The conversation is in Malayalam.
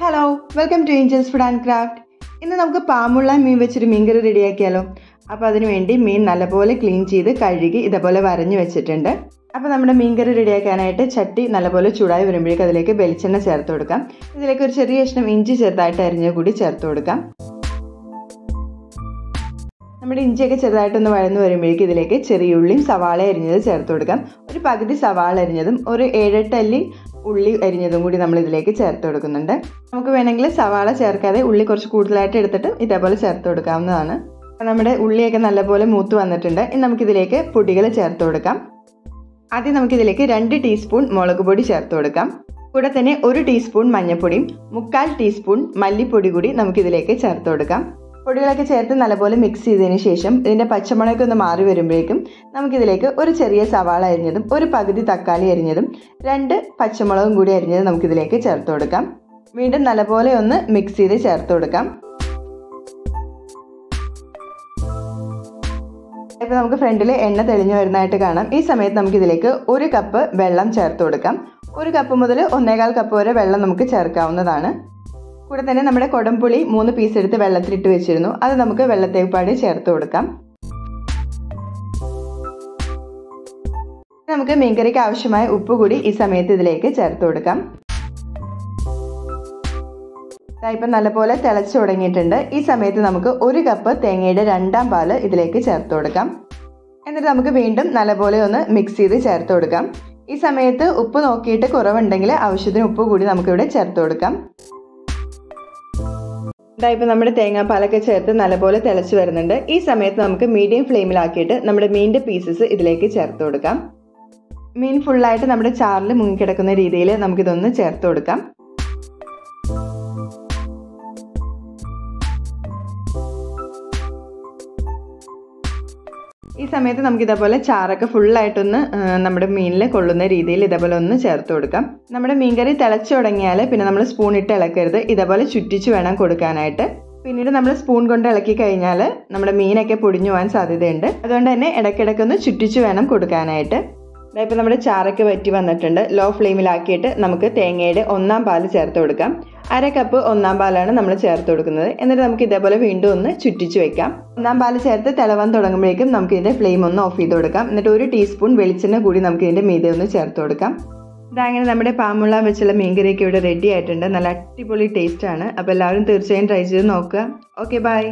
Hello, welcome to Angels food and craft. ഇന്ന് നമുക്ക് പാമുള്ള മീൻ വെച്ചൊരു മീൻകറി റെഡിയാക്കിയാലോ. അപ്പോൾ അതിനുവേണ്ടി മീൻ നല്ലപോലെ ക്ലീൻ ചെയ്ത് കഴുകി ഇതേപോലെ വരഞ്ഞു വെച്ചിട്ടുണ്ട്. അപ്പോൾ നമ്മുടെ മീൻകറി റെഡിയാക്കാനായിട്ട് ചട്ടി നല്ലപോലെ ചൂടായി വരുമ്പോഴേക്കും അതിലേക്ക് വെളിച്ചെണ്ണ ചേർത്ത് കൊടുക്കാം. ഇതിലേക്ക് ഒരു ചെറിയ കഷ്ണം ഇഞ്ചി ചെറുതായിട്ട് അരിഞ്ഞ കൂടി ചേർത്ത് കൊടുക്കാം. നമ്മുടെ ഇഞ്ചിയൊക്കെ ചെറുതായിട്ടൊന്ന് വഴന്നു വരുമ്പോഴേക്കും ഇതിലേക്ക് ചെറിയ ഉള്ളിയും സവാള അരിഞ്ഞത് ചേർത്ത് കൊടുക്കാം. ഒരു പകുതി സവാള അരിഞ്ഞതും ഒരു 7-8 അല്ലി ഉള്ളി അരിഞ്ഞതും കൂടി നമ്മൾ ഇതിലേക്ക് ചേർത്ത് കൊടുക്കുന്നുണ്ട്. നമുക്ക് വേണമെങ്കിൽ സവാള ചേർക്കാതെ ഉള്ളി കുറച്ച് കൂടുതലായിട്ട് എടുത്തിട്ട് ഇതേപോലെ ചേർത്ത് കൊടുക്കാവുന്നതാണ്. നമ്മുടെ ഉള്ളിയൊക്കെ നല്ലപോലെ മൂത്ത് വന്നിട്ടുണ്ട്. ഇനി നമുക്കിതിലേക്ക് പൊടികൾ ചേർത്ത് കൊടുക്കാം. ആദ്യം നമുക്കിതിലേക്ക് 2 ടീസ്പൂൺ മുളക് പൊടി ചേർത്ത് കൊടുക്കാം. കൂടെ തന്നെ 1 ടീസ്പൂൺ മഞ്ഞൾപ്പൊടിയും 1/4 ടീസ്പൂൺ മല്ലിപ്പൊടി കൂടി നമുക്കിതിലേക്ക് ചേർത്ത് കൊടുക്കാം. പൊടികളൊക്കെ ചേർത്ത് നല്ലപോലെ മിക്സ് ചെയ്തതിന് ശേഷം ഇതിൻ്റെ പച്ചമുളകൊക്കെ ഒന്ന് മാറി വരുമ്പോഴേക്കും നമുക്കിതിലേക്ക് ഒരു ചെറിയ സവാള അരിഞ്ഞതും ഒരു പകുതി തക്കാളി അരിഞ്ഞതും 2 പച്ചമുളകും കൂടി അരിഞ്ഞത് നമുക്കിതിലേക്ക് ചേർത്ത് കൊടുക്കാം. വീണ്ടും നല്ലപോലെ ഒന്ന് മിക്സ് ചെയ്ത് ചേർത്ത് കൊടുക്കാം. ഇപ്പോൾ നമുക്ക് ഫ്രണ്ടിൽ എണ്ണ തെളിഞ്ഞു വരുന്നതായിട്ട് കാണാം. ഈ സമയത്ത് നമുക്കിതിലേക്ക് 1 കപ്പ് വെള്ളം ചേർത്ത് കൊടുക്കാം. 1 കപ്പ് മുതൽ 1.25 കപ്പ് വരെ വെള്ളം നമുക്ക് ചേർക്കാവുന്നതാണ്. കൂടെ തന്നെ നമ്മുടെ കൊടംപുളി 3 പീസ് എടുത്ത് വെള്ളത്തിലിട്ട് വെച്ചിരുന്നു. അത് നമുക്ക് വെള്ളത്തേപ്പാടി ചേർത്ത് കൊടുക്കാം. നമുക്ക് മീൻകറിക്ക് ആവശ്യമായ ഉപ്പ് കൂടി ഈ സമയത്ത് ഇതിലേക്ക് ചേർത്ത് കൊടുക്കാം. ഇപ്പം നല്ലപോലെ തിളച്ചു തുടങ്ങിയിട്ടുണ്ട്. ഈ സമയത്ത് നമുക്ക് 1 കപ്പ് തേങ്ങയുടെ 2ാം പാല് ഇതിലേക്ക് ചേർത്ത് കൊടുക്കാം. എന്നിട്ട് നമുക്ക് വീണ്ടും നല്ലപോലെ ഒന്ന് മിക്സ് ചെയ്ത് ചേർത്ത് കൊടുക്കാം. ഈ സമയത്ത് ഉപ്പ് നോക്കിയിട്ട് കുറവുണ്ടെങ്കിൽ ആവശ്യത്തിന് ഉപ്പ് കൂടി നമുക്കിവിടെ ചേർത്ത് കൊടുക്കാം. ഇപ്പം നമ്മുടെ തേങ്ങാപ്പാലൊക്കെ ചേർത്ത് നല്ലപോലെ തിളച്ച് വരുന്നുണ്ട്. ഈ സമയത്ത് നമുക്ക് മീഡിയം ഫ്ലെയിമിലാക്കിയിട്ട് നമ്മുടെ മീനിൻ്റെ പീസസ് ഇതിലേക്ക് ചേർത്ത് കൊടുക്കാം. മീൻ ഫുള്ളായിട്ട് നമ്മുടെ ചാറിൽ മുങ്ങിക്കിടക്കുന്ന രീതിയിൽ നമുക്കിതൊന്ന് ചേർത്ത് കൊടുക്കാം. ഈ സമയത്ത് നമുക്ക് ഇതേപോലെ ചാറൊക്കെ ഫുള്ളായിട്ടൊന്ന് നമ്മുടെ മീനിൽ കൊള്ളുന്ന രീതിയിൽ ഇതേപോലെ ഒന്ന് ചേർത്ത് കൊടുക്കാം. നമ്മുടെ മീൻകറി തിളച്ചു തുടങ്ങിയാൽ പിന്നെ നമ്മൾ സ്പൂൺ ഇട്ട് ഇളക്കരുത്. ഇതേപോലെ ചുറ്റിച്ച് വേണം കൊടുക്കാനായിട്ട്. പിന്നീട് നമ്മൾ സ്പൂൺ കൊണ്ട് ഇളക്കി കഴിഞ്ഞാൽ നമ്മുടെ മീനൊക്കെ പൊടിഞ്ഞു പോകാൻ സാധ്യതയുണ്ട്. അതുകൊണ്ട് തന്നെ ഇടയ്ക്കിടയ്ക്കൊന്ന് ചുറ്റിച്ച് വേണം കൊടുക്കാനായിട്ട്. ഇപ്പം നമ്മുടെ ചാറൊക്കെ വറ്റി വന്നിട്ടുണ്ട്. ലോ ഫ്ലെയിമിലാക്കിയിട്ട് നമുക്ക് തേങ്ങയുടെ 1ാം പാല് ചേർത്ത് കൊടുക്കാം. 1/2 കപ്പ് 1ാം പാലാണ് നമ്മൾ ചേർത്ത് കൊടുക്കുന്നത്. എന്നിട്ട് നമുക്ക് ഇതേപോലെ വീണ്ടും ഒന്ന് ചുറ്റിച്ച് വെക്കാം. 1ാം പാല് ചേർത്ത് തിളവാൻ തുടങ്ങുമ്പോഴേക്കും നമുക്ക് ഇതിൻ്റെ ഫ്ലെയിം ഒന്ന് ഓഫ് ചെയ്ത് കൊടുക്കാം. എന്നിട്ട് 1 ടീസ്പൂൺ വെളിച്ചെണ്ണ കൂടി നമുക്ക് ഇതിൻ്റെ മീതെ ഒന്ന് ചേർത്ത് കൊടുക്കാം. ഇതങ്ങനെ നമ്മുടെ പാമുള്ള വെച്ചുള്ള മീൻകറിയൊക്കെ ഇവിടെ റെഡി ആയിട്ടുണ്ട്. നല്ല അടിപൊളി ടേസ്റ്റാണ്. അപ്പോൾ എല്ലാവരും തീർച്ചയായും ട്രൈ ചെയ്ത് നോക്കുക. Okay, by.